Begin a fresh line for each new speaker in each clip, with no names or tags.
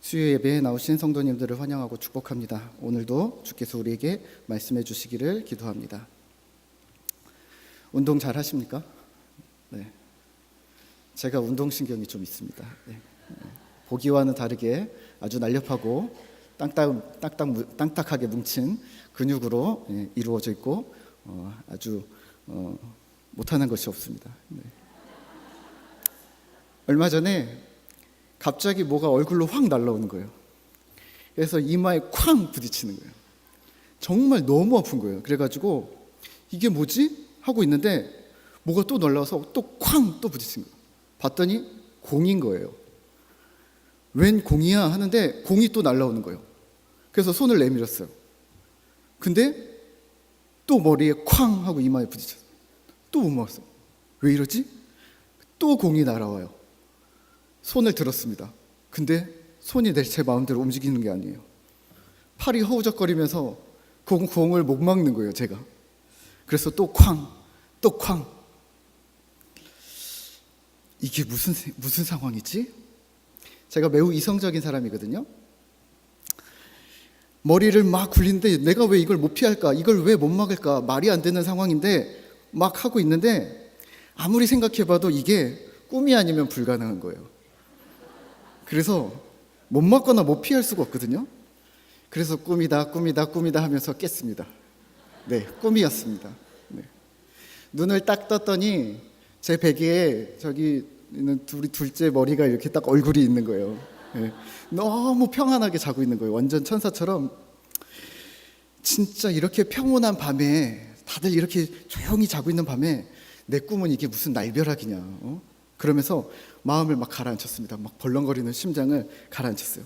수요 예배에 나오신 성도님들을 환영하고 축복합니다. 오늘도 주께서 우리에게 말씀해 주시기를 기도합니다. 운동 잘 하십니까? 네. 제가 운동신경이 좀 있습니다. 네. 보기와는 다르게 아주 날렵하고 땅딱하게 뭉친 근육으로 이루어져 있고 아주 못하는 것이 없습니다. 네. 얼마 전에 갑자기 뭐가 얼굴로 확 날라오는 거예요. 그래서 이마에 쾅 부딪히는 거예요. 정말 너무 아픈 거예요. 그래가지고 이게 뭐지? 하고 있는데 뭐가 또 날라와서 또 쾅 또 부딪힌 거예요. 봤더니 공인 거예요. 웬 공이야 하는데 공이 또 날라오는 거예요. 그래서 손을 내밀었어요. 근데 또 머리에 쾅 하고 이마에 부딪혔어요. 또 못 막았어요. 왜 이러지? 또 공이 날아와요. 손을 들었습니다. 근데 손이 제 마음대로 움직이는 게 아니에요. 팔이 허우적거리면서 공을 못 막는 거예요, 제가. 그래서 또 쾅, 또 쾅. 이게 무슨 상황이지? 제가 매우 이성적인 사람이거든요. 머리를 막 굴리는데 내가 왜 이걸 못 피할까? 이걸 왜 못 막을까? 말이 안 되는 상황인데 막 하고 있는데 아무리 생각해봐도 이게 꿈이 아니면 불가능한 거예요. 그래서 못 막거나 못 피할 수가 없거든요. 그래서 꿈이다 하면서 깼습니다. 네, 꿈이었습니다. 네. 눈을 딱 떴더니 제 베개에 저기 있는 둘째 머리가 이렇게 딱 얼굴이 있는 거예요. 네. 너무 평안하게 자고 있는 거예요. 완전 천사처럼. 진짜 이렇게 평온한 밤에 다들 이렇게 조용히 자고 있는 밤에 내 꿈은 이게 무슨 날벼락이냐. 그러면서 마음을 막 가라앉혔습니다. 막 벌렁거리는 심장을 가라앉혔어요.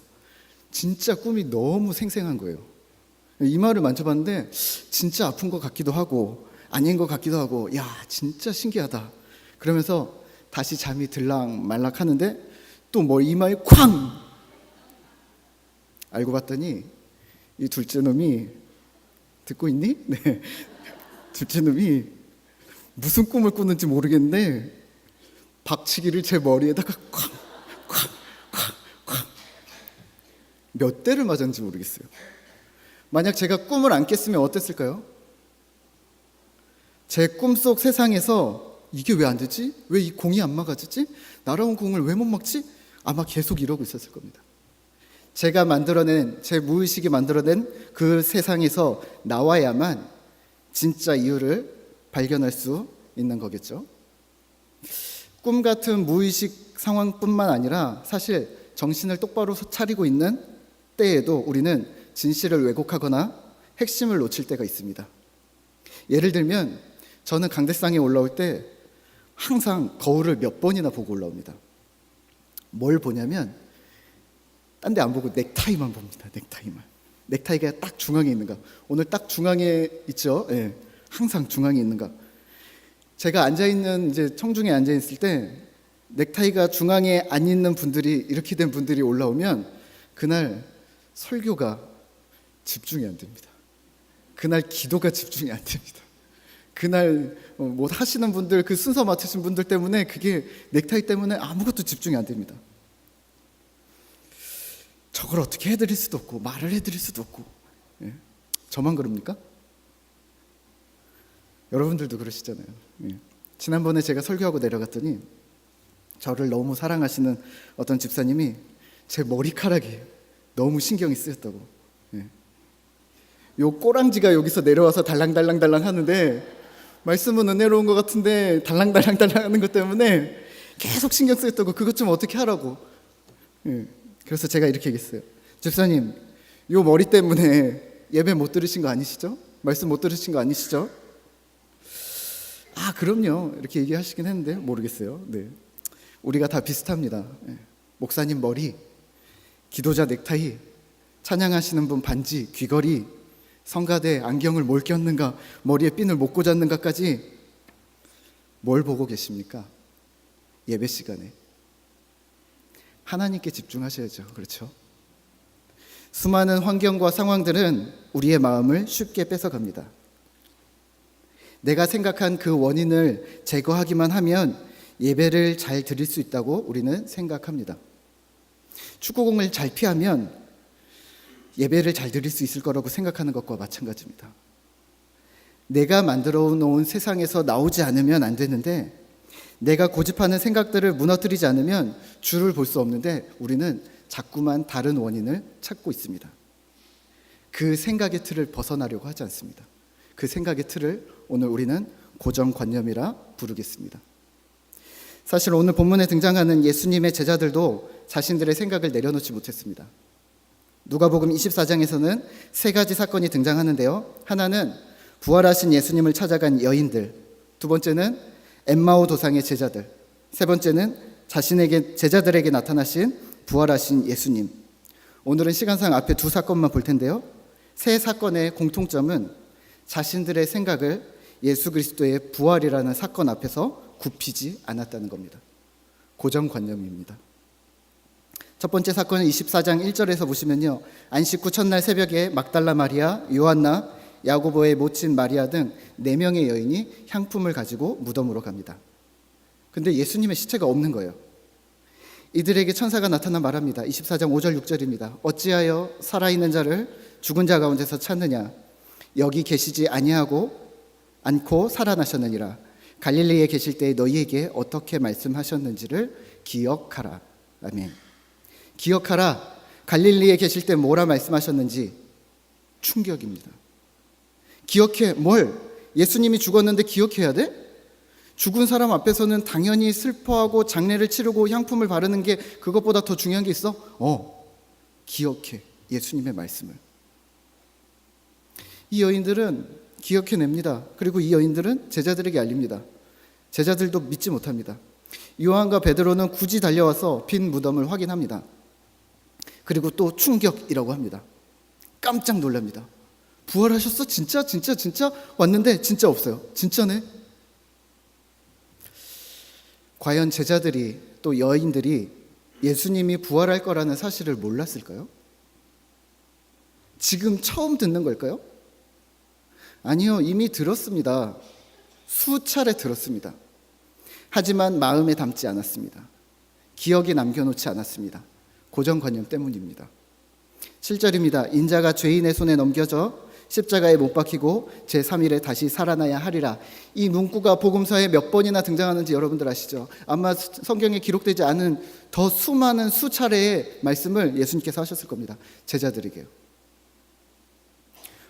진짜 꿈이 너무 생생한 거예요. 이마를 만져봤는데 진짜 아픈 것 같기도 하고 아닌 것 같기도 하고 야 진짜 신기하다. 그러면서 다시 잠이 들락말락 하는데 또 뭐 이마에 쾅! 알고 봤더니 이 둘째 놈이 듣고 있니? 네. 둘째 놈이 무슨 꿈을 꾸는지 모르겠는데 박치기를 제 머리에다가 쾅! 몇 대를 맞았는지 모르겠어요. 만약 제가 꿈을 안 깼으면 어땠을까요? 제 꿈속 세상에서 이게 왜 안 되지? 왜 이 공이 안 막아지지? 날아온 공을 왜 못 막지? 아마 계속 이러고 있었을 겁니다. 제가 만들어낸, 제 무의식이 만들어낸 그 세상에서 나와야만 진짜 이유를 발견할 수 있는 거겠죠. 꿈 같은 무의식 상황뿐만 아니라 사실 정신을 똑바로 차리고 있는 때에도 우리는 진실을 왜곡하거나 핵심을 놓칠 때가 있습니다. 예를 들면 저는 강대상에 올라올 때 항상 거울을 몇 번이나 보고 올라옵니다. 뭘 보냐면 딴 데 안 보고 넥타이만 봅니다. 넥타이가 딱 중앙에 있는가. 오늘 딱 중앙에 있죠. 네, 항상 중앙에 있는가. 제가 앉아있는 이제 청중에 앉아있을 때 넥타이가 중앙에 안 있는 분들이 이렇게 된 분들이 올라오면 그날 설교가 집중이 안 됩니다. 그날 기도가 집중이 안 됩니다. 그날 뭐 하시는 분들 그 순서 맞추신 분들 때문에 그게 넥타이 때문에 아무것도 집중이 안 됩니다. 저걸 어떻게 해드릴 수도 없고 말을 해드릴 수도 없고. 예? 저만 그럽니까? 여러분들도 그러시잖아요. 예. 지난번에 제가 설교하고 내려갔더니 저를 너무 사랑하시는 어떤 집사님이 제 머리카락이 너무 신경이 쓰였다고. 예. 요 꼬랑지가 여기서 내려와서 달랑달랑 하는데 말씀은 은혜로운 것 같은데 달랑달랑 하는 것 때문에 계속 신경 쓰였다고. 그것 좀 어떻게 하라고. 예. 그래서 제가 이렇게 얘기했어요. 집사님, 요 머리 때문에 예배 못 들으신 거 아니시죠? 말씀 못 들으신 거 아니시죠? 아, 그럼요. 이렇게 얘기하시긴 했는데 모르겠어요. 네. 우리가 다 비슷합니다. 네. 목사님 머리, 기도자 넥타이, 찬양하시는 분 반지, 귀걸이, 성가대 안경을 뭘 꼈는가, 머리에 핀을 못 꽂았는가까지 뭘 보고 계십니까? 예배 시간에. 하나님께 집중하셔야죠. 그렇죠? 수많은 환경과 상황들은 우리의 마음을 쉽게 뺏어갑니다. 내가 생각한 그 원인을 제거하기만 하면 예배를 잘 드릴 수 있다고 우리는 생각합니다. 축구공을 잘 피하면 예배를 잘 드릴 수 있을 거라고 생각하는 것과 마찬가지입니다. 내가 만들어 놓은 세상에서 나오지 않으면 안 되는데, 내가 고집하는 생각들을 무너뜨리지 않으면 주를 볼 수 없는데, 우리는 자꾸만 다른 원인을 찾고 있습니다. 그 생각의 틀을 벗어나려고 하지 않습니다. 그 생각의 틀을 오늘 우리는 고정관념이라 부르겠습니다. 사실 오늘 본문에 등장하는 예수님의 제자들도 자신들의 생각을 내려놓지 못했습니다. 누가복음 24장에서는 세 가지 사건이 등장하는데요. 하나는 부활하신 예수님을 찾아간 여인들, 두 번째는 엠마오 도상의 제자들, 세 번째는 제자들에게 나타나신 부활하신 예수님. 오늘은 시간상 앞에 두 사건만 볼 텐데요. 세 사건의 공통점은 자신들의 생각을 예수 그리스도의 부활이라는 사건 앞에서 굽히지 않았다는 겁니다. 고정관념입니다. 첫 번째 사건은 24장 1절에서 보시면요, 안식 후 첫날 새벽에 막달라 마리아, 요한나, 야고보의 모친 마리아 등 4명의 여인이 향품을 가지고 무덤으로 갑니다. 근데 예수님의 시체가 없는 거예요. 이들에게 천사가 나타나 말합니다. 24장 5절 6절입니다. 어찌하여 살아있는 자를 죽은 자 가운데서 찾느냐? 여기 계시지 않고 살아나셨느니라. 갈릴리에 계실 때 너희에게 어떻게 말씀하셨는지를 기억하라. 아멘. 기억하라. 갈릴리에 계실 때 뭐라 말씀하셨는지. 충격입니다. 기억해. 뭘? 예수님이 죽었는데 기억해야 돼? 죽은 사람 앞에서는 당연히 슬퍼하고 장례를 치르고 향품을 바르는 게 그것보다 더 중요한 게 있어? 기억해. 예수님의 말씀을. 이 여인들은 기억해냅니다. 그리고 이 여인들은 제자들에게 알립니다. 제자들도 믿지 못합니다. 요한과 베드로는 굳이 달려와서 빈 무덤을 확인합니다. 그리고 또 충격이라고 합니다. 깜짝 놀랍니다. 부활하셨어? 진짜 왔는데 진짜 없어요. 진짜네? 과연 제자들이 또 여인들이 예수님이 부활할 거라는 사실을 몰랐을까요? 지금 처음 듣는 걸까요? 아니요, 이미 들었습니다. 수차례 들었습니다. 하지만 마음에 담지 않았습니다. 기억에 남겨놓지 않았습니다. 고정관념 때문입니다. 7절입니다. 인자가 죄인의 손에 넘겨져 십자가에 못 박히고 제3일에 다시 살아나야 하리라. 이 문구가 복음서에 몇 번이나 등장하는지 여러분들 아시죠? 아마 성경에 기록되지 않은 더 수많은 수차례의 말씀을 예수님께서 하셨을 겁니다. 제자들에게요.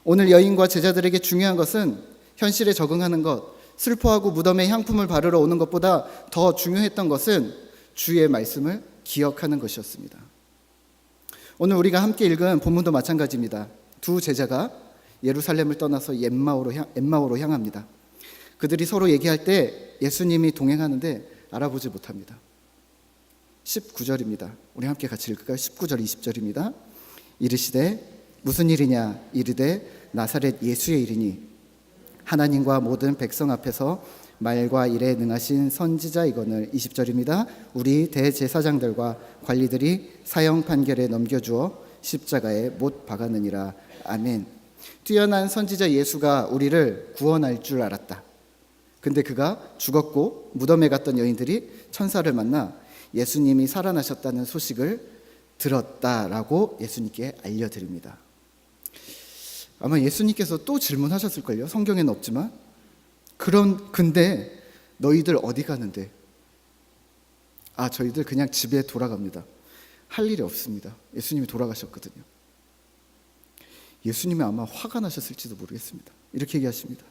오늘 여인과 제자들에게 중요한 것은 현실에 적응하는 것, 슬퍼하고 무덤에 향품을 바르러 오는 것보다 더 중요했던 것은 주의 말씀을 기억하는 것이었습니다. 오늘 우리가 함께 읽은 본문도 마찬가지입니다. 두 제자가 예루살렘을 떠나서 엠마오로 향합니다. 그들이 서로 얘기할 때 예수님이 동행하는데 알아보지 못합니다. 19절입니다. 우리 함께 같이 읽을까요? 19절 20절입니다. 이르시되 무슨 일이냐? 이르되 나사렛 예수의 일이니 하나님과 모든 백성 앞에서 말과 일에 능하신 선지자이거늘. 20절입니다. 우리 대제사장들과 관리들이 사형 판결에 넘겨주어 십자가에 못 박았느니라. 아멘. 뛰어난 선지자 예수가 우리를 구원할 줄 알았다. 근데 그가 죽었고 무덤에 갔던 여인들이 천사를 만나 예수님이 살아나셨다는 소식을 들었다라고 예수님께 알려드립니다. 아마 예수님께서 또 질문하셨을걸요. 성경에는 없지만. 근데 너희들 어디 가는데? 저희들 그냥 집에 돌아갑니다. 할 일이 없습니다. 예수님이 돌아가셨거든요. 예수님이 아마 화가 나셨을지도 모르겠습니다. 이렇게 얘기하십니다.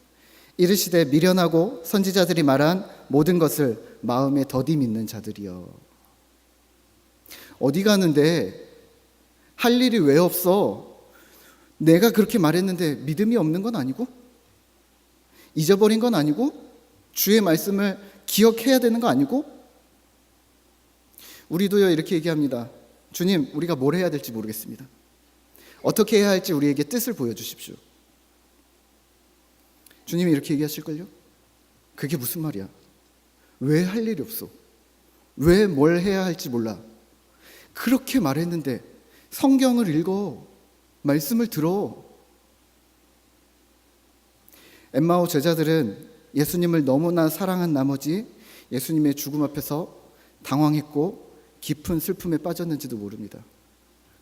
이르시되 미련하고 선지자들이 말한 모든 것을 마음에 더디 믿는 자들이여. 어디 가는데? 할 일이 왜 없어? 내가 그렇게 말했는데 믿음이 없는 건 아니고, 잊어버린 건 아니고, 주의 말씀을 기억해야 되는 거 아니고. 우리도요 이렇게 얘기합니다. 주님, 우리가 뭘 해야 될지 모르겠습니다. 어떻게 해야 할지 우리에게 뜻을 보여주십시오. 주님이 이렇게 얘기하실걸요? 그게 무슨 말이야? 왜 할 일이 없어? 왜 뭘 해야 할지 몰라? 그렇게 말했는데 성경을 읽어. 말씀을 들어. 엠마오 제자들은 예수님을 너무나 사랑한 나머지 예수님의 죽음 앞에서 당황했고 깊은 슬픔에 빠졌는지도 모릅니다.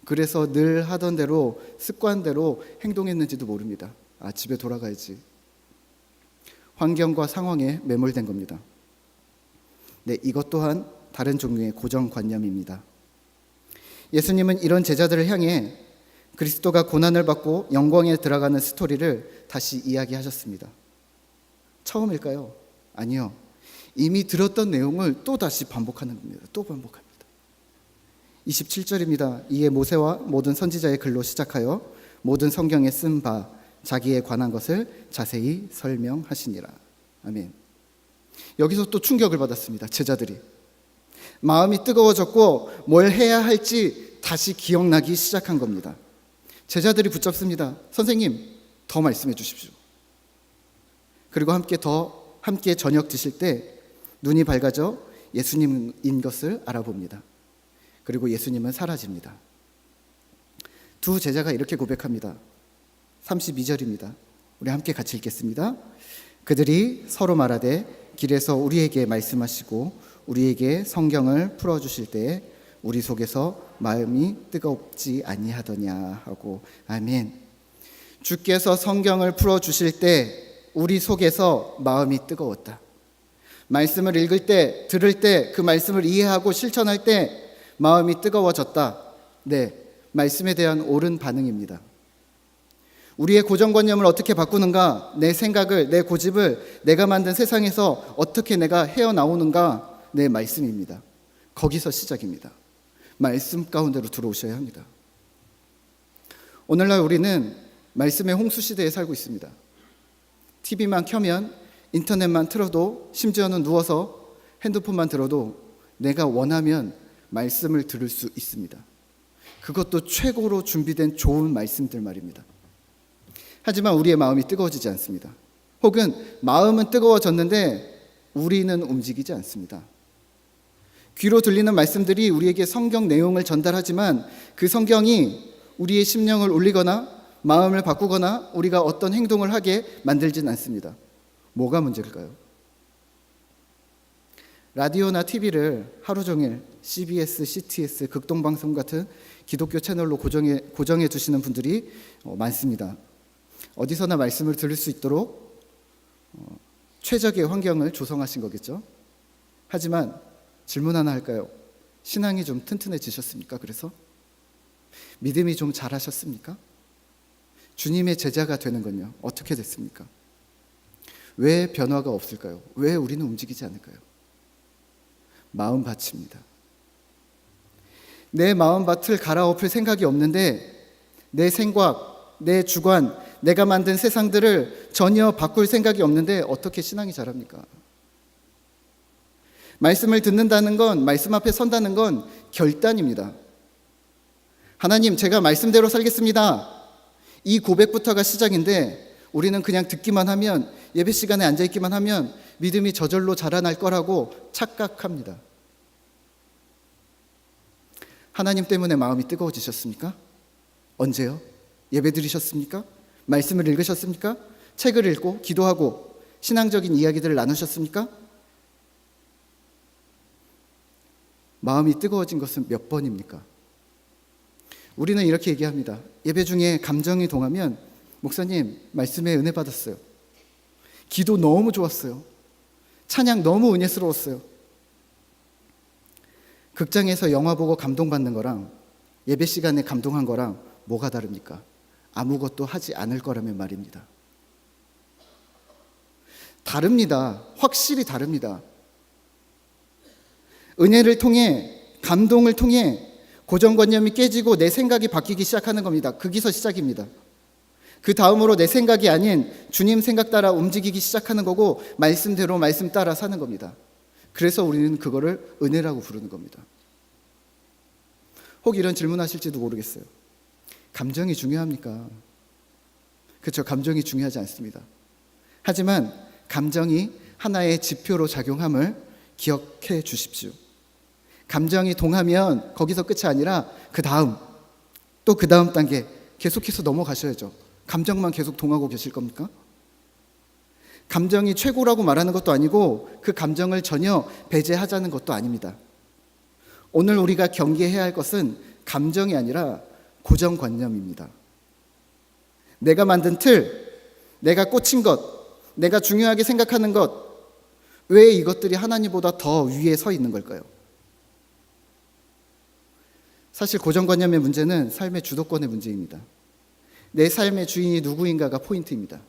그래서 늘 하던 대로 습관대로 행동했는지도 모릅니다. 아, 집에 돌아가야지. 환경과 상황에 매몰된 겁니다. 네, 이것 또한 다른 종류의 고정관념입니다. 예수님은 이런 제자들을 향해 그리스도가 고난을 받고 영광에 들어가는 스토리를 다시 이야기하셨습니다. 처음일까요? 아니요. 이미 들었던 내용을 또 다시 반복하는 겁니다. 또 반복합니다. 27절입니다. 이에 모세와 모든 선지자의 글로 시작하여 모든 성경에 쓴 바 자기에 관한 것을 자세히 설명하시니라. 아멘. 여기서 또 충격을 받았습니다. 제자들이 마음이 뜨거워졌고 뭘 해야 할지 다시 기억나기 시작한 겁니다. 제자들이 붙잡습니다. 선생님, 더 말씀해 주십시오. 그리고 함께 저녁 드실 때 눈이 밝아져 예수님인 것을 알아봅니다. 그리고 예수님은 사라집니다. 두 제자가 이렇게 고백합니다. 32절입니다. 우리 함께 같이 읽겠습니다. 그들이 서로 말하되 길에서 우리에게 말씀하시고 우리에게 성경을 풀어주실 때에 우리 속에서 마음이 뜨겁지 아니하더냐 하고. 아멘. 주께서 성경을 풀어주실 때 우리 속에서 마음이 뜨거웠다. 말씀을 읽을 때, 들을 때, 그 말씀을 이해하고 실천할 때 마음이 뜨거워졌다. 네, 말씀에 대한 옳은 반응입니다. 우리의 고정관념을 어떻게 바꾸는가, 내 생각을, 내 고집을 내가 만든 세상에서 어떻게 내가 헤어나오는가, 내 말씀입니다. 거기서 시작입니다. 말씀 가운데로 들어오셔야 합니다. 오늘날 우리는 말씀의 홍수시대에 살고 있습니다. TV만 켜면, 인터넷만 틀어도, 심지어는 누워서 핸드폰만 들어도 내가 원하면 말씀을 들을 수 있습니다. 그것도 최고로 준비된 좋은 말씀들 말입니다. 하지만 우리의 마음이 뜨거워지지 않습니다. 혹은 마음은 뜨거워졌는데 우리는 움직이지 않습니다. 귀로 들리는 말씀들이 우리에게 성경 내용을 전달하지만 그 성경이 우리의 심령을 울리거나 마음을 바꾸거나 우리가 어떤 행동을 하게 만들진 않습니다. 뭐가 문제일까요? 라디오나 TV를 하루 종일 CBS, CTS, 극동방송 같은 기독교 채널로 고정해 두시는 분들이 많습니다. 어디서나 말씀을 들을 수 있도록 최적의 환경을 조성하신 거겠죠. 하지만 질문 하나 할까요? 신앙이 좀 튼튼해지셨습니까? 그래서 믿음이 좀 잘하셨습니까? 주님의 제자가 되는 건요, 어떻게 됐습니까? 왜 변화가 없을까요? 왜 우리는 움직이지 않을까요? 마음밭입니다. 내 마음밭을 갈아엎을 생각이 없는데 내 생각, 내 주관, 내가 만든 세상들을 전혀 바꿀 생각이 없는데 어떻게 신앙이 자랍니까? 말씀을 듣는다는 건, 말씀 앞에 선다는 건 결단입니다. 하나님, 제가 말씀대로 살겠습니다. 이 고백부터가 시작인데 우리는 그냥 듣기만 하면, 예배 시간에 앉아있기만 하면 믿음이 저절로 자라날 거라고 착각합니다. 하나님 때문에 마음이 뜨거워지셨습니까? 언제요? 예배 드리셨습니까? 말씀을 읽으셨습니까? 책을 읽고 기도하고 신앙적인 이야기들을 나누셨습니까? 마음이 뜨거워진 것은 몇 번입니까? 우리는 이렇게 얘기합니다. 예배 중에 감정이 동하면, 목사님 말씀에 은혜 받았어요. 기도 너무 좋았어요. 찬양 너무 은혜스러웠어요. 극장에서 영화 보고 감동받는 거랑 예배 시간에 감동한 거랑 뭐가 다릅니까? 아무것도 하지 않을 거라면 말입니다. 다릅니다. 확실히 다릅니다. 은혜를 통해, 감동을 통해 고정관념이 깨지고 내 생각이 바뀌기 시작하는 겁니다. 거기서 시작입니다. 그 다음으로 내 생각이 아닌 주님 생각 따라 움직이기 시작하는 거고, 말씀대로 말씀 따라 사는 겁니다. 그래서 우리는 그거를 은혜라고 부르는 겁니다. 혹 이런 질문하실지도 모르겠어요. 감정이 중요합니까? 그렇죠. 감정이 중요하지 않습니다. 하지만 감정이 하나의 지표로 작용함을 기억해 주십시오. 감정이 동하면 거기서 끝이 아니라 그 다음, 또 그 다음 단계 계속해서 넘어가셔야죠. 감정만 계속 동하고 계실 겁니까? 감정이 최고라고 말하는 것도 아니고 그 감정을 전혀 배제하자는 것도 아닙니다. 오늘 우리가 경계해야 할 것은 감정이 아니라 고정관념입니다. 내가 만든 틀, 내가 꽂힌 것, 내가 중요하게 생각하는 것, 왜 이것들이 하나님보다 더 위에 서 있는 걸까요? 사실 고정관념의 문제는 삶의 주도권의 문제입니다. 내 삶의 주인이 누구인가가 포인트입니다.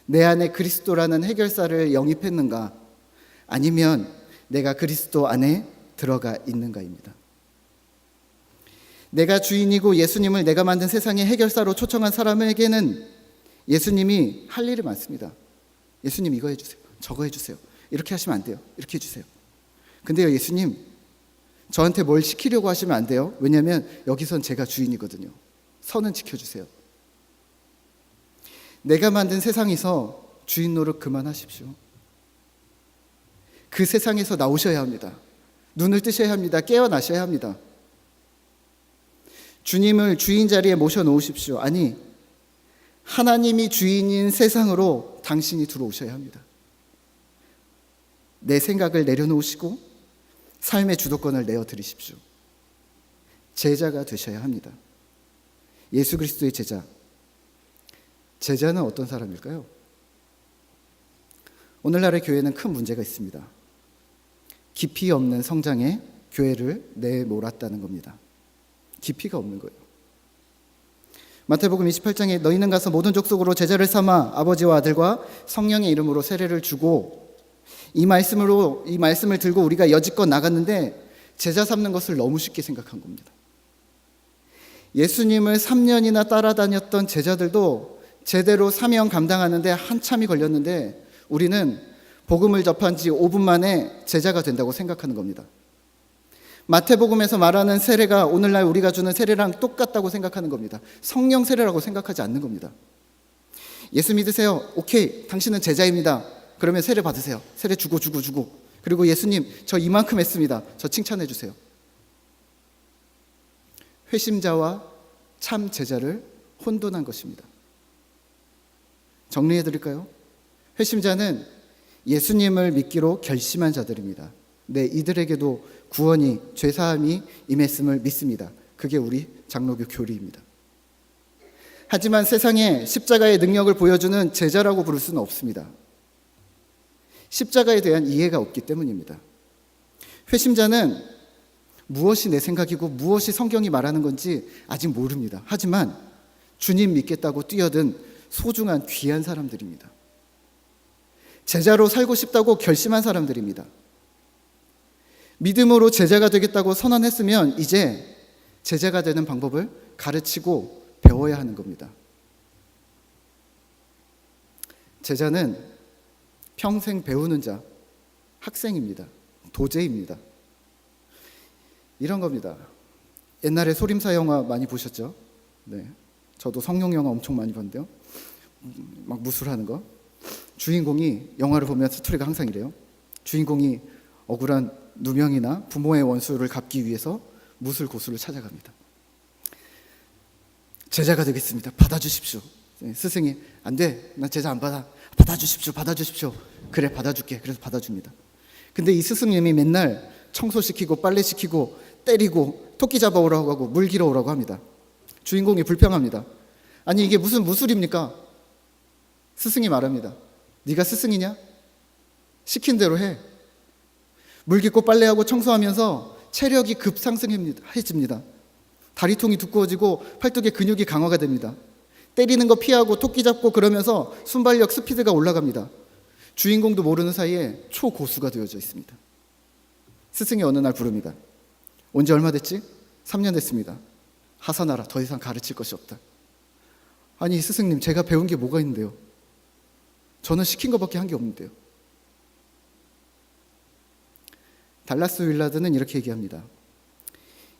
내 안에 그리스도라는 해결사를 영입했는가, 아니면 내가 그리스도 안에 들어가 있는가입니다. 내가 주인이고 예수님을 내가 만든 세상의 해결사로 초청한 사람에게는 예수님이 할 일이 많습니다. 예수님 이거 해주세요, 저거 해주세요, 이렇게 하시면 안 돼요, 이렇게 해주세요. 근데요, 예수님 저한테 뭘 시키려고 하시면 안 돼요. 왜냐하면 여기선 제가 주인이거든요. 선은 지켜주세요. 내가 만든 세상에서 주인 노릇 그만하십시오. 그 세상에서 나오셔야 합니다. 눈을 뜨셔야 합니다. 깨어나셔야 합니다. 주님을 주인 자리에 모셔놓으십시오. 아니, 하나님이 주인인 세상으로 당신이 들어오셔야 합니다. 내 생각을 내려놓으시고 삶의 주도권을 내어드리십시오. 제자가 되셔야 합니다. 예수 그리스도의 제자. 제자는 어떤 사람일까요? 오늘날의 교회는 큰 문제가 있습니다. 깊이 없는 성장에 교회를 내몰았다는 겁니다. 깊이가 없는 거예요. 마태복음 28장에 너희는 가서 모든 족속으로 제자를 삼아 아버지와 아들과 성령의 이름으로 세례를 주고, 이 말씀을 들고 우리가 여지껏 나갔는데 제자 삼는 것을 너무 쉽게 생각한 겁니다. 예수님을 3년이나 따라다녔던 제자들도 제대로 사명 감당하는데 한참이 걸렸는데 우리는 복음을 접한 지 5분 만에 제자가 된다고 생각하는 겁니다. 마태복음에서 말하는 세례가 오늘날 우리가 주는 세례랑 똑같다고 생각하는 겁니다. 성령 세례라고 생각하지 않는 겁니다. 예수 믿으세요. 오케이, 당신은 제자입니다. 그러면 세례 받으세요. 세례 주고. 그리고 예수님 저 이만큼 했습니다. 저 칭찬해 주세요. 회심자와 참 제자를 혼돈한 것입니다. 정리해 드릴까요? 회심자는 예수님을 믿기로 결심한 자들입니다. 네, 이들에게도 구원이, 죄사함이 임했음을 믿습니다. 그게 우리 장로교 교리입니다. 하지만 세상에 십자가의 능력을 보여주는 제자라고 부를 수는 없습니다. 십자가에 대한 이해가 없기 때문입니다. 회심자는 무엇이 내 생각이고 무엇이 성경이 말하는 건지 아직 모릅니다. 하지만 주님 믿겠다고 뛰어든 소중한 귀한 사람들입니다. 제자로 살고 싶다고 결심한 사람들입니다. 믿음으로 제자가 되겠다고 선언했으면 이제 제자가 되는 방법을 가르치고 배워야 하는 겁니다. 제자는 평생 배우는 자, 학생입니다. 도제입니다. 이런 겁니다. 옛날에 소림사 영화 많이 보셨죠? 네, 저도 성룡 영화 엄청 많이 봤는데요. 막 무술하는 거. 주인공이, 영화를 보면 스토리가 항상 이래요. 주인공이 억울한 누명이나 부모의 원수를 갚기 위해서 무술 고수를 찾아갑니다. 제자가 되겠습니다. 받아주십시오. 스승이 안 돼, 나 제자 안 받아. 받아주십시오. 그래, 받아줄게. 그래서 받아줍니다. 근데 이 스승님이 맨날 청소시키고 빨래시키고 때리고 토끼 잡아오라고 하고 물 길어 오라고 합니다. 주인공이 불평합니다. 아니 이게 무슨 무술입니까? 스승이 말합니다. 네가 스승이냐? 시킨 대로 해. 물 깃고 빨래하고 청소하면서 체력이 급상승해집니다. 다리통이 두꺼워지고 팔뚝의 근육이 강화가 됩니다. 때리는 거 피하고 토끼 잡고 그러면서 순발력 스피드가 올라갑니다. 주인공도 모르는 사이에 초고수가 되어져 있습니다. 스승이 어느 날 부릅니다. 온 지 얼마 됐지? 3년 됐습니다. 하산하라. 더 이상 가르칠 것이 없다. 아니 스승님, 제가 배운 게 뭐가 있는데요? 저는 시킨 것밖에 한 게 없는데요. 달라스 윌라드는 이렇게 얘기합니다.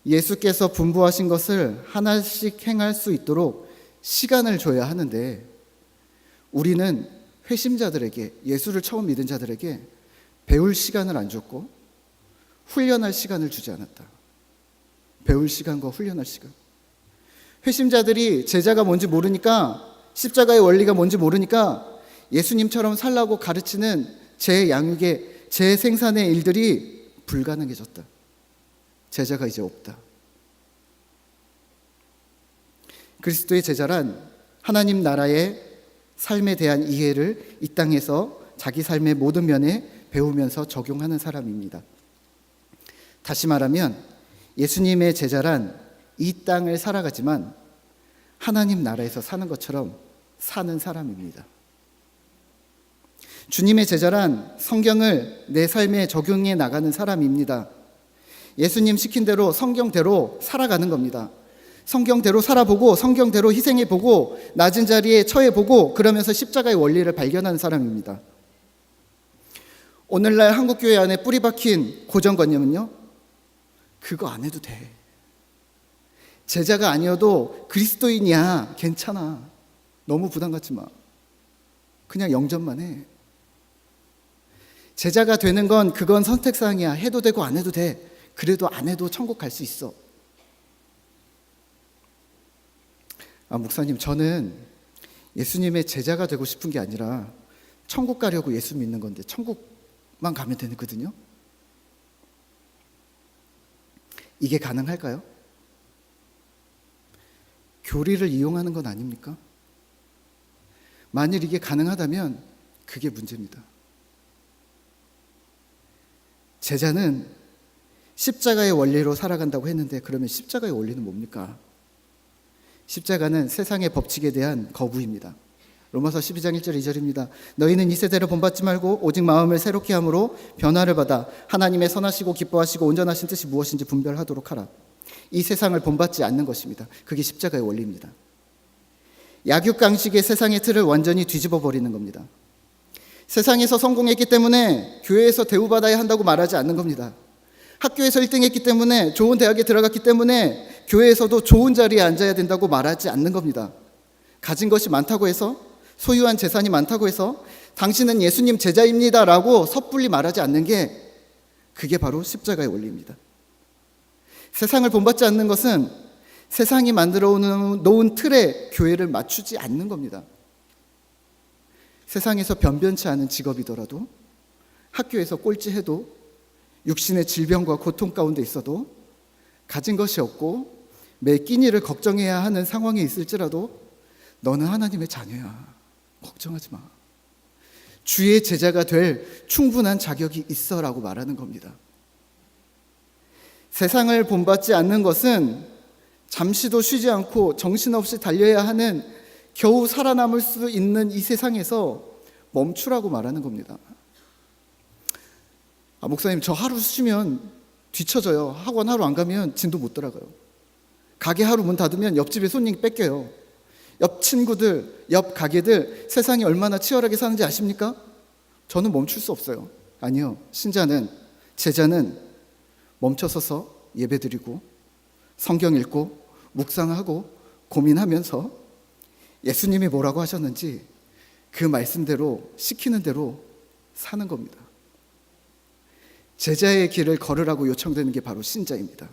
예수께서 분부하신 것을 하나씩 행할 수 있도록 시간을 줘야 하는데 우리는 회심자들에게, 예수를 처음 믿은 자들에게 배울 시간을 안 줬고 훈련할 시간을 주지 않았다. 배울 시간과 훈련할 시간. 회심자들이 제자가 뭔지 모르니까, 십자가의 원리가 뭔지 모르니까 예수님처럼 살라고 가르치는 제 양육의, 제 생산의 일들이 불가능해졌다. 제자가 이제 없다. 그리스도의 제자란 하나님 나라의 삶에 대한 이해를 이 땅에서 자기 삶의 모든 면에 배우면서 적용하는 사람입니다. 다시 말하면 예수님의 제자란 이 땅을 살아가지만 하나님 나라에서 사는 것처럼 사는 사람입니다. 주님의 제자란 성경을 내 삶에 적용해 나가는 사람입니다. 예수님 시킨 대로 성경대로 살아가는 겁니다. 성경대로 살아보고 성경대로 희생해보고 낮은 자리에 처해보고 그러면서 십자가의 원리를 발견하는 사람입니다. 오늘날 한국교회 안에 뿌리 박힌 고정관념은요, 그거 안 해도 돼. 제자가 아니어도 그리스도인이야. 괜찮아. 너무 부담 갖지 마. 그냥 영접만 해. 제자가 되는 건 그건 선택사항이야. 해도 되고 안 해도 돼. 그래도 안 해도 천국 갈 수 있어. 목사님, 저는 예수님의 제자가 되고 싶은 게 아니라 천국 가려고 예수 믿는 건데 천국만 가면 되거든요. 이게 가능할까요? 교리를 이용하는 건 아닙니까? 만일 이게 가능하다면 그게 문제입니다. 제자는 십자가의 원리로 살아간다고 했는데 그러면 십자가의 원리는 뭡니까? 십자가는 세상의 법칙에 대한 거부입니다. 로마서 12장 1절 2절입니다. 너희는 이 세대를 본받지 말고 오직 마음을 새롭게 함으로 변화를 받아 하나님의 선하시고 기뻐하시고 온전하신 뜻이 무엇인지 분별하도록 하라. 이 세상을 본받지 않는 것입니다. 그게 십자가의 원리입니다. 약육강식의 세상의 틀을 완전히 뒤집어 버리는 겁니다. 세상에서 성공했기 때문에 교회에서 대우받아야 한다고 말하지 않는 겁니다. 학교에서 1등했기 때문에 좋은 대학에 들어갔기 때문에 교회에서도 좋은 자리에 앉아야 된다고 말하지 않는 겁니다. 가진 것이 많다고 해서, 소유한 재산이 많다고 해서 당신은 예수님 제자입니다 라고 섣불리 말하지 않는 게, 그게 바로 십자가의 원리입니다. 세상을 본받지 않는 것은 세상이 만들어 놓은 틀에 교회를 맞추지 않는 겁니다. 세상에서 변변치 않은 직업이더라도, 학교에서 꼴찌해도, 육신의 질병과 고통 가운데 있어도, 가진 것이 없고 매 끼니를 걱정해야 하는 상황에 있을지라도 너는 하나님의 자녀야. 걱정하지 마. 주의 제자가 될 충분한 자격이 있어라고 말하는 겁니다. 세상을 본받지 않는 것은 잠시도 쉬지 않고 정신없이 달려야 하는, 겨우 살아남을 수 있는 이 세상에서 멈추라고 말하는 겁니다. 목사님, 저 하루 쉬면 뒤처져요. 학원 하루 안 가면 진도 못 들어가요. 가게 하루 문 닫으면 옆집에 손님 뺏겨요. 옆 친구들, 옆 가게들 세상이 얼마나 치열하게 사는지 아십니까? 저는 멈출 수 없어요. 아니요. 신자는, 제자는 멈춰서서 예배드리고 성경 읽고 묵상하고 고민하면서 예수님이 뭐라고 하셨는지 그 말씀대로, 시키는 대로 사는 겁니다. 제자의 길을 걸으라고 요청되는 게 바로 신자입니다.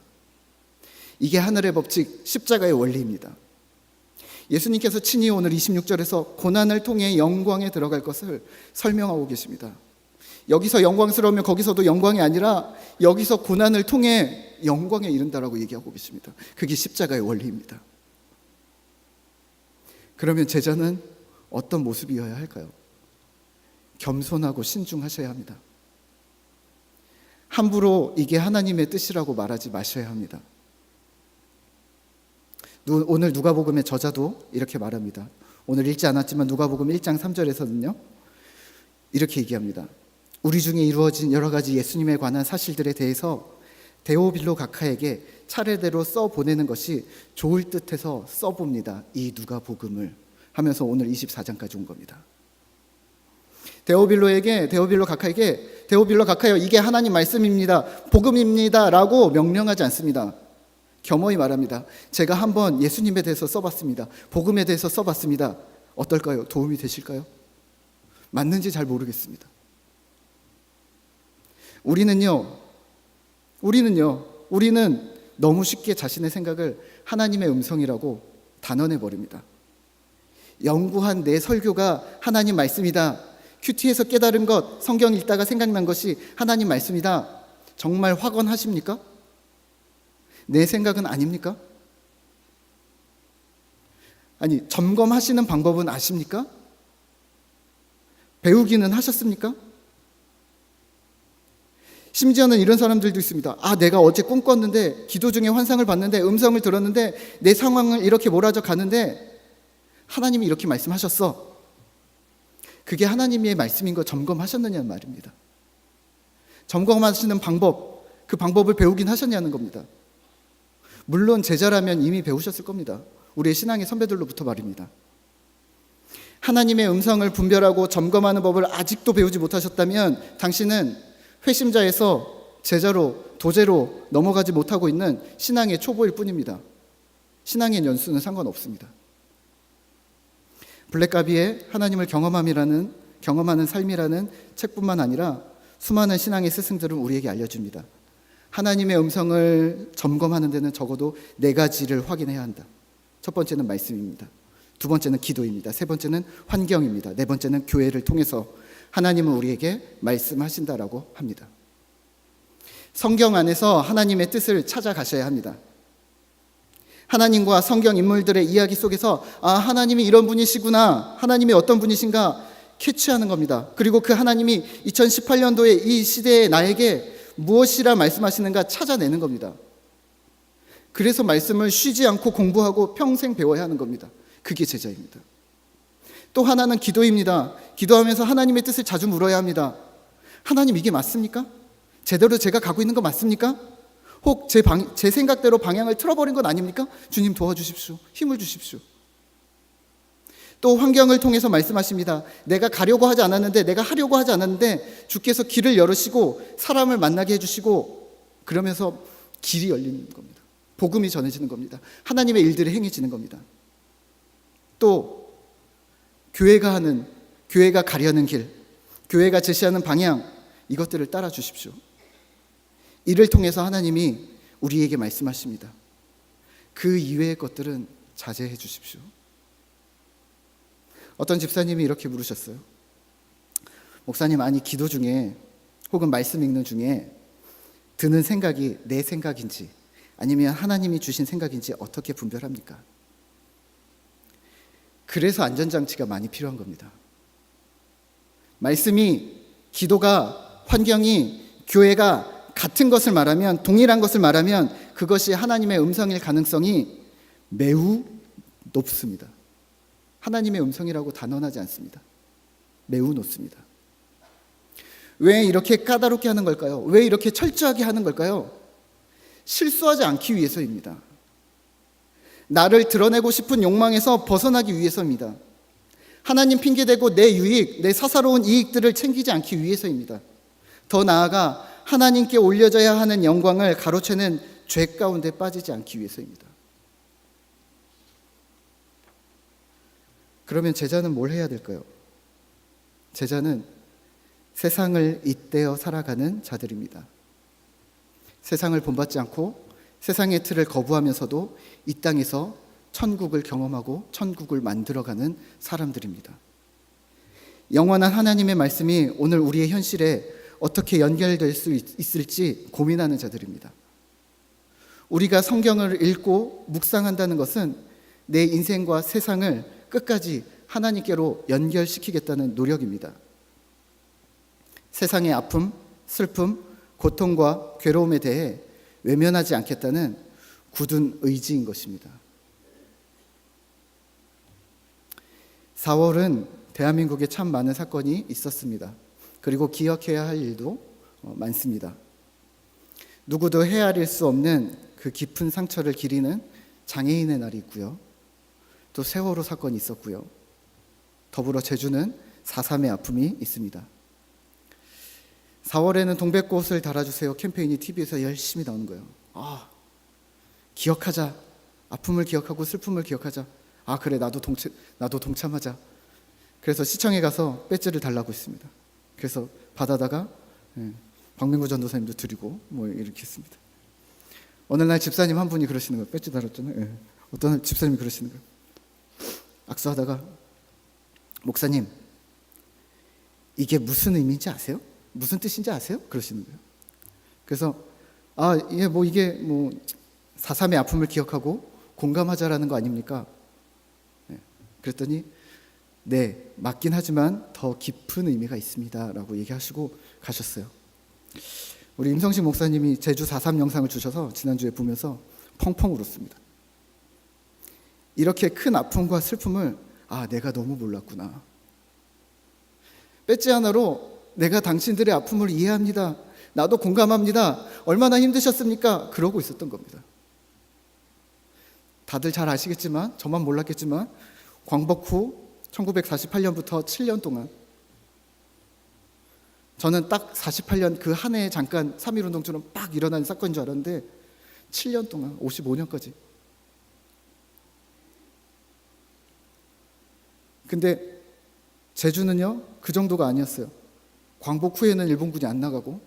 이게 하늘의 법칙, 십자가의 원리입니다. 예수님께서 친히 오늘 26절에서 고난을 통해 영광에 들어갈 것을 설명하고 계십니다. 여기서 영광스러우면 거기서도 영광이 아니라 여기서 고난을 통해 영광에 이른다라고 얘기하고 계십니다. 그게 십자가의 원리입니다. 그러면 제자는 어떤 모습이어야 할까요? 겸손하고 신중하셔야 합니다. 함부로 이게 하나님의 뜻이라고 말하지 마셔야 합니다. 오늘 누가복음의 저자도 이렇게 말합니다. 오늘 읽지 않았지만 누가복음 1장 3절에서는요 이렇게 얘기합니다. 우리 중에 이루어진 여러 가지 예수님에 관한 사실들에 대해서 데오빌로 각하에게 차례대로 써보내는 것이 좋을 듯해서 써봅니다. 이 누가복음을 하면서 오늘 24장까지 온 겁니다. 데오빌로 각하여 이게 하나님 말씀입니다. 복음입니다 라고 명령하지 않습니다. 겸허히 말합니다. 제가 한번 예수님에 대해서 써봤습니다. 복음에 대해서 써봤습니다. 어떨까요? 도움이 되실까요? 맞는지 잘 모르겠습니다. 우리는 너무 쉽게 자신의 생각을 하나님의 음성이라고 단언해버립니다. 연구한 내 설교가 하나님 말씀이다. 큐티에서 깨달은 것, 성경 읽다가 생각난 것이 하나님 말씀이다. 정말 확언하십니까? 내 생각은 아닙니까? 아니, 점검하시는 방법은 아십니까? 배우기는 하셨습니까? 심지어는 이런 사람들도 있습니다. 아, 내가 어제 꿈 꿨는데, 기도 중에 환상을 봤는데, 음성을 들었는데, 내 상황을 이렇게 몰아져 가는데 하나님이 이렇게 말씀하셨어. 그게 하나님의 말씀인 거 점검하셨느냐는 말입니다. 점검하시는 방법, 그 방법을 배우긴 하셨냐는 겁니다. 물론 제자라면 이미 배우셨을 겁니다. 우리의 신앙의 선배들로부터 말입니다. 하나님의 음성을 분별하고 점검하는 법을 아직도 배우지 못하셨다면 당신은 회심자에서 제자로, 도제로 넘어가지 못하고 있는 신앙의 초보일 뿐입니다. 신앙의 연수는 상관없습니다. 블랙가비의 하나님을 경험하는 삶이라는 책뿐만 아니라 수많은 신앙의 스승들은 우리에게 알려줍니다. 하나님의 음성을 점검하는 데는 적어도 4가지를 확인해야 한다. 첫 번째는 말씀입니다. 두 번째는 기도입니다. 세 번째는 환경입니다. 네 번째는 교회를 통해서 하나님은 우리에게 말씀하신다라고 합니다. 성경 안에서 하나님의 뜻을 찾아가셔야 합니다. 하나님과 성경 인물들의 이야기 속에서 아, 하나님이 이런 분이시구나, 하나님이 어떤 분이신가 캐치하는 겁니다. 그리고 그 하나님이 2018년도에 이 시대의 나에게 무엇이라 말씀하시는가 찾아내는 겁니다. 그래서 말씀을 쉬지 않고 공부하고 평생 배워야 하는 겁니다. 그게 제자입니다. 또 하나는 기도입니다. 기도하면서 하나님의 뜻을 자주 물어야 합니다. 하나님, 이게 맞습니까? 제대로 제가 가고 있는 거 맞습니까? 혹 제 생각대로 방향을 틀어버린 건 아닙니까? 주님 도와주십시오. 힘을 주십시오. 또 환경을 통해서 말씀하십니다. 내가 가려고 하지 않았는데, 내가 하려고 하지 않았는데 주께서 길을 열으시고 사람을 만나게 해주시고 그러면서 길이 열리는 겁니다. 복음이 전해지는 겁니다. 하나님의 일들이 행해지는 겁니다. 또 교회가 가려는 길, 교회가 제시하는 방향, 이것들을 따라 주십시오. 이를 통해서 하나님이 우리에게 말씀하십니다. 그 이외의 것들은 자제해 주십시오. 어떤 집사님이 이렇게 물으셨어요. 목사님, 아니 기도 중에 혹은 말씀 읽는 중에 드는 생각이 내 생각인지 아니면 하나님이 주신 생각인지 어떻게 분별합니까? 그래서 안전장치가 많이 필요한 겁니다. 말씀이, 기도가, 환경이, 교회가 같은 것을 말하면, 동일한 것을 말하면 그것이 하나님의 음성일 가능성이 매우 높습니다. 하나님의 음성이라고 단언하지 않습니다. 매우 높습니다. 왜 이렇게 까다롭게 하는 걸까요? 왜 이렇게 철저하게 하는 걸까요? 실수하지 않기 위해서입니다. 나를 드러내고 싶은 욕망에서 벗어나기 위해서입니다. 하나님 핑계대고 내 유익, 내 사사로운 이익들을 챙기지 않기 위해서입니다. 더 나아가 하나님께 올려져야 하는 영광을 가로채는 죄 가운데 빠지지 않기 위해서입니다. 그러면 제자는 뭘 해야 될까요? 제자는 세상을 잇대어 살아가는 자들입니다. 세상을 본받지 않고 세상의 틀을 거부하면서도 이 땅에서 천국을 경험하고 천국을 만들어가는 사람들입니다. 영원한 하나님의 말씀이 오늘 우리의 현실에 어떻게 연결될 수 있을지 고민하는 자들입니다. 우리가 성경을 읽고 묵상한다는 것은 내 인생과 세상을 끝까지 하나님께로 연결시키겠다는 노력입니다. 세상의 아픔, 슬픔, 고통과 괴로움에 대해 외면하지 않겠다는 굳은 의지인 것입니다. 4월은 대한민국에 참 많은 사건이 있었습니다. 그리고 기억해야 할 일도 많습니다. 누구도 헤아릴 수 없는 그 깊은 상처를 기리는 장애인의 날이 있고요. 또 세월호 사건이 있었고요. 더불어 제주는 4.3의 아픔이 있습니다. 4월에는 동백꽃을 달아주세요 캠페인이 TV에서 열심히 나오는 거예요. 아, 기억하자. 아픔을 기억하고 슬픔을 기억하자. 아, 그래, 나도 동참하자. 그래서 시청에 가서 배지를 달라고 했습니다. 그래서 받아다가 박명구 전도사님도 드리고 뭐 이렇게 했습니다. 어느 날 집사님 한 분이 그러시는 거예요. 배지 달았잖아요. 어떤 집사님이 그러시는 거예요. 악수하다가, 목사님, 이게 무슨 의미인지 아세요? 무슨 뜻인지 아세요? 그러시는 거예요. 그래서 이게 4.3의 아픔을 기억하고 공감하자라는 거 아닙니까? 그랬더니 네, 맞긴 하지만 더 깊은 의미가 있습니다 라고 얘기하시고 가셨어요. 우리 임성식 목사님이 제주 4.3 영상을 주셔서 지난주에 보면서 펑펑 울었습니다. 이렇게 큰 아픔과 슬픔을 내가 너무 몰랐구나. 배지 하나로 내가 당신들의 아픔을 이해합니다. 나도 공감합니다. 얼마나 힘드셨습니까? 그러고 있었던 겁니다. 다들 잘 아시겠지만, 저만 몰랐겠지만 광복 후 1948년부터 7년 동안 저는 딱 48년 그 한 해에 잠깐 3.1운동처럼 딱 일어난 사건인 줄 알았는데 7년 동안 55년까지. 근데 제주는요 그 정도가 아니었어요. 광복 후에는 일본군이 안 나가고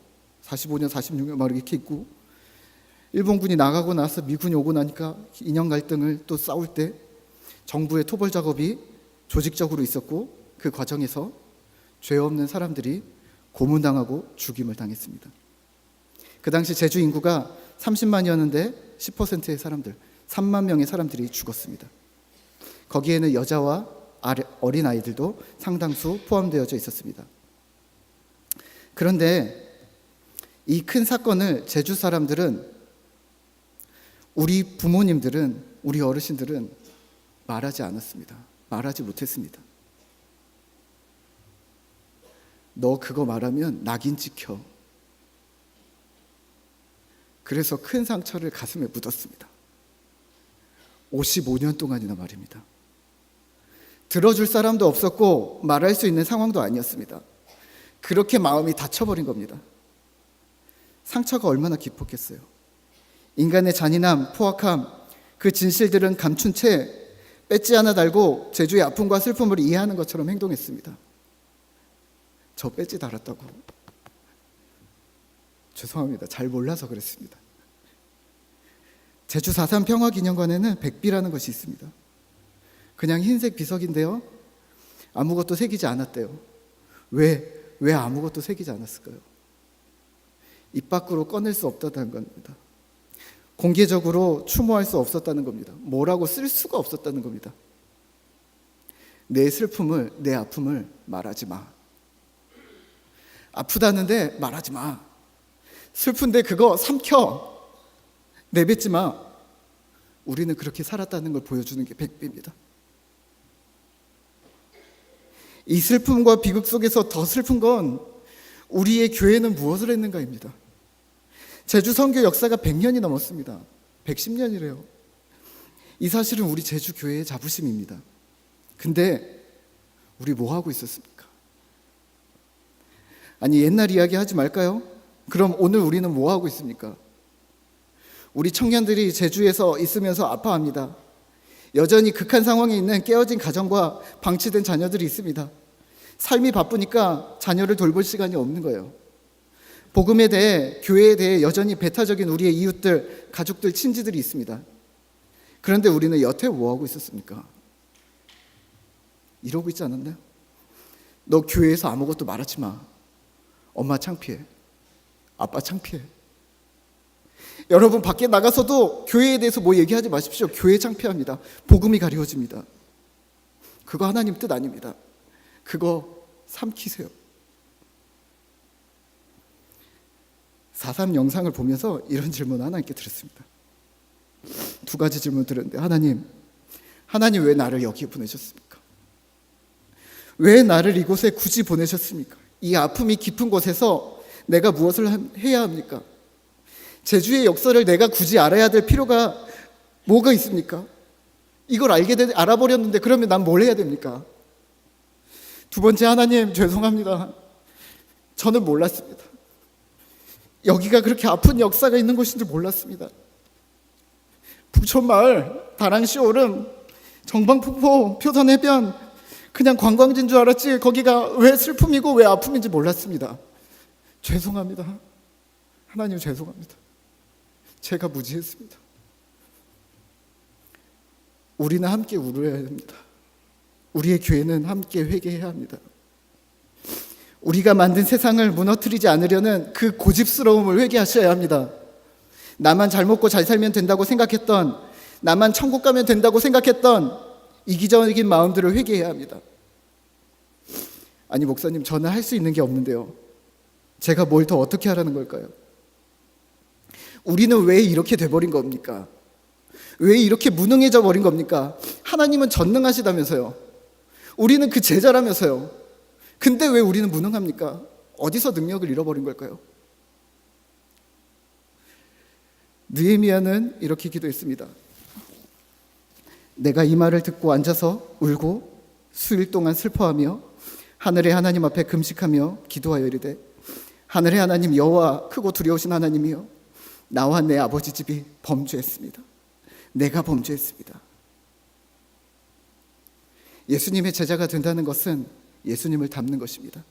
45년 46년 막 이렇게 있고, 일본군이 나가고 나서 미군이 오고 나니까 이념 갈등을 또 싸울 때 정부의 토벌 작업이 조직적으로 있었고, 그 과정에서 죄 없는 사람들이 고문당하고 죽임을 당했습니다. 그 당시 제주 인구가 30만이었는데 10%의 사람들, 3만 명의 사람들이 죽었습니다. 거기에는 여자와 어린 아이들도 상당수 포함되어져 있었습니다. 그런데 이 큰 사건을 제주 사람들은, 우리 부모님들은, 우리 어르신들은 말하지 않았습니다. 말하지 못했습니다. 너 그거 말하면 낙인 찍혀. 그래서 큰 상처를 가슴에 묻었습니다. 55년 동안이나 말입니다. 들어줄 사람도 없었고 말할 수 있는 상황도 아니었습니다. 그렇게 마음이 닫혀버린 겁니다. 상처가 얼마나 깊었겠어요. 인간의 잔인함, 포악함, 그 진실들은 감춘 채 배지 하나 달고 제주의 아픔과 슬픔을 이해하는 것처럼 행동했습니다. 저 배지 달았다고. 죄송합니다. 잘 몰라서 그랬습니다. 제주 4.3 평화기념관에는 백비라는 것이 있습니다. 그냥 흰색 비석인데요, 아무것도 새기지 않았대요. 왜 아무것도 새기지 않았을까요? 입 밖으로 꺼낼 수 없다는 겁니다. 공개적으로 추모할 수 없었다는 겁니다. 뭐라고 쓸 수가 없었다는 겁니다. 내 슬픔을, 내 아픔을 말하지 마. 아프다는데 말하지 마. 슬픈데 그거 삼켜. 내뱉지 마. 우리는 그렇게 살았다는 걸 보여주는 게 백비입니다. 이 슬픔과 비극 속에서 더 슬픈 건 우리의 교회는 무엇을 했는가입니다. 제주 선교 역사가 100년이 넘었습니다. 110년이래요. 이 사실은 우리 제주 교회의 자부심입니다. 근데 우리 뭐 하고 있었습니까? 아니, 옛날 이야기 하지 말까요? 그럼 오늘 우리는 뭐 하고 있습니까? 우리 청년들이 제주에서 있으면서 아파합니다. 여전히 극한 상황에 있는 깨어진 가정과 방치된 자녀들이 있습니다. 삶이 바쁘니까 자녀를 돌볼 시간이 없는 거예요. 복음에 대해, 교회에 대해 여전히 배타적인 우리의 이웃들, 가족들, 친지들이 있습니다. 그런데 우리는 여태 뭐 하고 있었습니까? 이러고 있지 않았나요? 너 교회에서 아무것도 말하지 마. 엄마 창피해. 아빠 창피해. 여러분 밖에 나가서도 교회에 대해서 뭐 얘기하지 마십시오. 교회 창피합니다. 복음이 가리워집니다. 그거 하나님 뜻 아닙니다. 그거 삼키세요. 4.3 영상을 보면서 이런 질문 하나님께 드렸습니다. 2가지 질문 드렸는데, 하나님 왜 나를 여기에 보내셨습니까? 왜 나를 이곳에 굳이 보내셨습니까? 이 아픔이 깊은 곳에서 내가 무엇을 해야 합니까? 제주의 역사를 내가 굳이 알아야 될 필요가 뭐가 있습니까? 이걸 알아버렸는데 그러면 난 뭘 해야 됩니까? 2번째, 하나님 죄송합니다. 저는 몰랐습니다. 여기가 그렇게 아픈 역사가 있는 곳인 줄 몰랐습니다. 북촌마을, 다랑시오름, 정방폭포, 표선해변, 그냥 관광지인 줄 알았지 거기가 왜 슬픔이고 왜 아픔인지 몰랐습니다. 죄송합니다. 하나님 죄송합니다. 제가 무지했습니다. 우리는 함께 울어야 합니다. 우리의 교회는 함께 회개해야 합니다. 우리가 만든 세상을 무너뜨리지 않으려는 그 고집스러움을 회개하셔야 합니다. 나만 잘 먹고 잘 살면 된다고 생각했던, 나만 천국 가면 된다고 생각했던 이기적인 마음들을 회개해야 합니다. 아니 목사님, 저는 할 수 있는 게 없는데요. 제가 뭘 더 어떻게 하라는 걸까요? 우리는 왜 이렇게 돼버린 겁니까? 왜 이렇게 무능해져 버린 겁니까? 하나님은 전능하시다면서요. 우리는 그 제자라면서요. 근데 왜 우리는 무능합니까? 어디서 능력을 잃어버린 걸까요? 느헤미야는 이렇게 기도했습니다. 내가 이 말을 듣고 앉아서 울고 수일 동안 슬퍼하며 하늘의 하나님 앞에 금식하며 기도하여 이르되, 하늘의 하나님 여호와 크고 두려우신 하나님이여, 나와 내 아버지 집이 범죄했습니다. 내가 범죄했습니다. 예수님의 제자가 된다는 것은 예수님을 닮는 것입니다.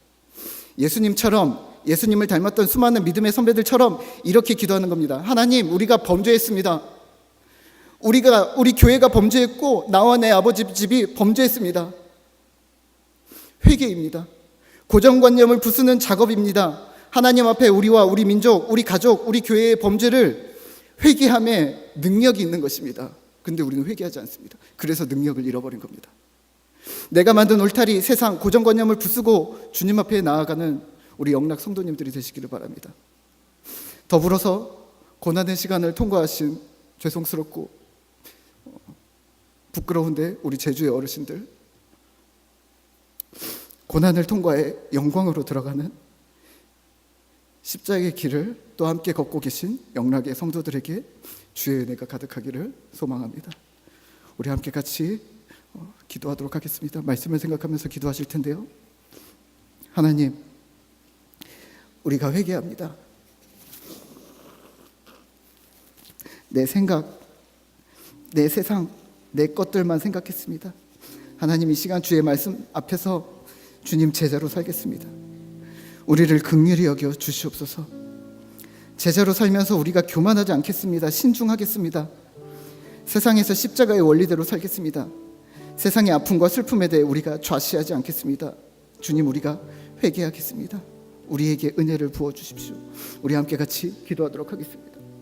예수님처럼, 예수님을 닮았던 수많은 믿음의 선배들처럼 이렇게 기도하는 겁니다. 하나님, 우리가 범죄했습니다. 우리 교회가 범죄했고 나와 내 아버지 집이 범죄했습니다. 회개입니다. 고정관념을 부수는 작업입니다. 하나님 앞에 우리와 우리 민족, 우리 가족, 우리 교회의 범죄를 회개함에 능력이 있는 것입니다. 근데 우리는 회개하지 않습니다. 그래서 능력을 잃어버린 겁니다. 내가 만든 울타리, 세상, 고정관념을 부수고 주님 앞에 나아가는 우리 영락 성도님들이 되시기를 바랍니다. 더불어서 고난의 시간을 통과하신 죄송스럽고 부끄러운데 우리 제주의 어르신들, 고난을 통과해 영광으로 들어가는 십자가의 길을 또 함께 걷고 계신 영락의 성도들에게 주의 은혜가 가득하기를 소망합니다. 우리 함께 같이 기도하도록 하겠습니다. 말씀을 생각하면서 기도하실 텐데요. 하나님, 우리가 회개합니다. 내 생각, 내 세상, 내 것들만 생각했습니다. 하나님, 이 시간 주의 말씀 앞에서 주님 제자로 살겠습니다. 우리를 긍휼히 여겨 주시옵소서. 제자로 살면서 우리가 교만하지 않겠습니다. 신중하겠습니다. 세상에서 십자가의 원리대로 살겠습니다. 세상의 아픔과 슬픔에 대해 우리가 좌시하지 않겠습니다. 주님, 우리가 회개하겠습니다. 우리에게 은혜를 부어주십시오. 우리 함께 같이 기도하도록 하겠습니다.